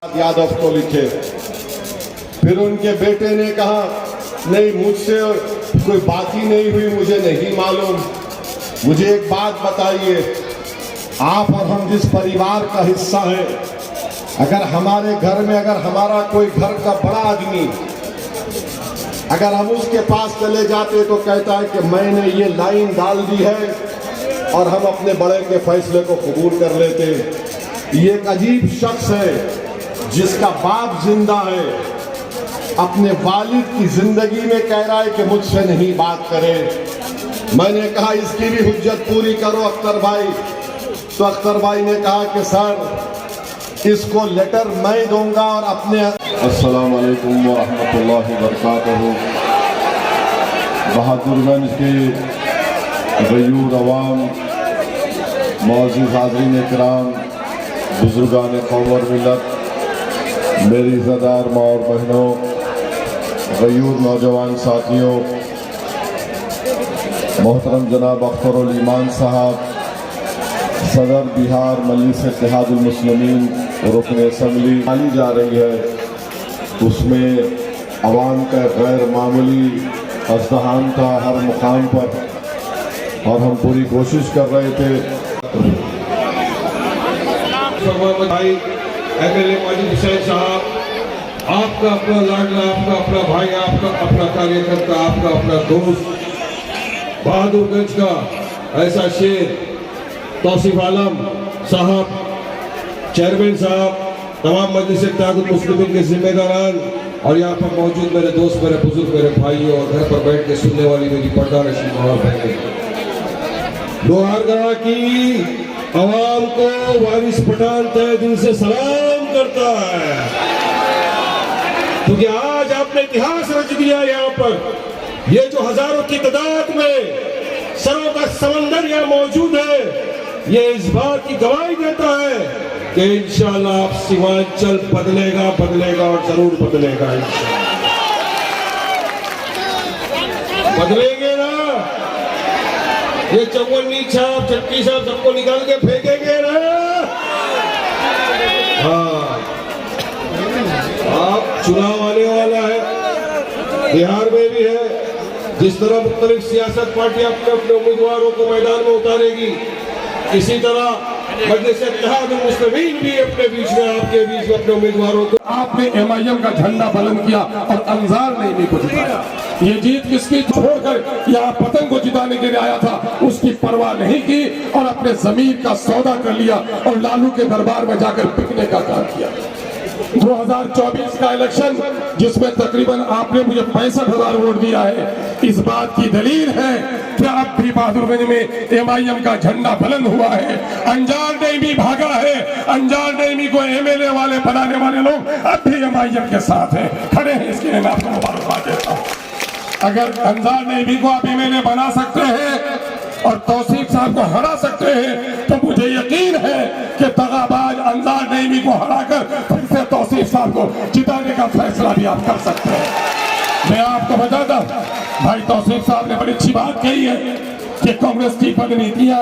यादव को लिखे। फिर उनके बेटे ने कहा नहीं, मुझसे कोई बात ही नहीं हुई, मुझे नहीं मालूम। मुझे एक बात बताइए, आप और हम जिस परिवार का हिस्सा है, अगर हमारे घर में अगर हमारा कोई घर का बड़ा आदमी, अगर हम उसके पास चले जाते तो कहता है कि मैंने ये लाइन डाल दी है और हम अपने बड़े के फैसले को कबूल कर लेते। ये एक अजीब शख्स है जिसका बाप जिंदा है, अपने वालिद की जिंदगी में कह रहा है कि मुझसे नहीं बात करे। मैंने कहा इसकी भी हुज्जत पूरी करो अख्तर भाई। तो अख्तर भाई ने कहा कि सर इसको लेटर मैं दूंगा और अपने। अस्सलाम वालेकुम व रहमतुल्लाहि व बरकातहू। बहादुरगंज के गयूर अवाम, मौजूद हाज़रीन किराम, बुजुर्गान कौम और मिल्लत, मेरी इज़्ज़तदार माँ और बहनों, गयूर नौजवान साथियों, मोहतरम जनाब अख्तरुल ईमान साहब, सदर बिहार मजलिस इत्तेहादुल मुस्लिमीन रुकन असम्बली डाली जा रही है, उसमें अवाम का गैर मामूली अज़्दहाम था हर मुकाम पर, और हम पूरी कोशिश कर रहे थे। भाई एमएलए माजिद हुसैन साहब, आपका अपना लाडला, आपका अपना भाई, आपका अपना कार्यकर्ता, आपका अपना दोस्त, बहादुरगंज का ऐसा शेर तौसीफ आलम साहब, चेयरमैन साहब, तमाम मजलिस इत्तेहादुल मुस्लिमीन के जिम्मेदारान, और यहाँ पर मौजूद मेरे दोस्त, मेरे बुजुर्ग, मेरे भाइयों, और घर पर बैठ के सुनने वाली मेरी पर्दा नशीन माँ बहनें, लोहारगढ़ की आवाम को वारिस पठान तहे दिल से सलाम करता है, क्योंकि आज आपने इतिहास रच दिया। यहाँ पर ये जो हजारों की तादाद में सरों का समंदर यहाँ मौजूद है, ये इस बात की गवाही देता है कि इंशाअल्लाह आप सीमांचल बदलेगा, बदलेगा और जरूर बदलेगा। बदलेंगे ना? ये चौवन्नी छाप, चट्टी साहब सबको निकाल के फेंकेंगे ना? हाँ, आप चुनाव आने वाला है, बिहार में भी है। जिस तरह मुख्तलिफ सियासत पार्टियां अपने अपने उम्मीदवारों को मैदान में उतारेगी, इसी तरह मजलिस इत्तेहादुल मुस्लिमीन भी अपने बीच में, आपके बीच में अपने उम्मीदवारों को। आपने एमआईएम का झंडा बुलंद किया और अंजार नईमी को जिताया। ये जीत किसकी? छोड़कर यहाँ पतंग को जिताने के लिए आया था, उसकी परवाह नहीं की और अपने जमीर का सौदा कर लिया और लालू के दरबार में जाकर पिटने का काम किया। 2024 का इलेक्शन, जिसमें तकरीबन आपने मुझे 65,000 वोट दिया है, इस बात की दलील है कि अब भी बहादुरगंज में एमआईएम का झंडा बुलंद हुआ है। अंजार नईमी भागा है, अंजार नईमी को एमएलए वाले बनाने वाले लोग अब भी एमआईएम के साथ हैं, खड़े हैं। इसके लिए मैं आपको मुबारकबाद देता हूँ। अगर अंजार नईमी को आप एमएलए बना सकते हैं और तौसीफ साहब को हरा सकते हैं, तो मुझे यकीन है कि दगाबाज अंजार नईमी को हराकर फिर से तौसीफ साहब को जिताने का फैसला भी आप कर सकते हैं। मैं आपको बताता, भाई तौसीफ साहब ने बड़ी अच्छी बात कही है कि कांग्रेस की पदनीतियां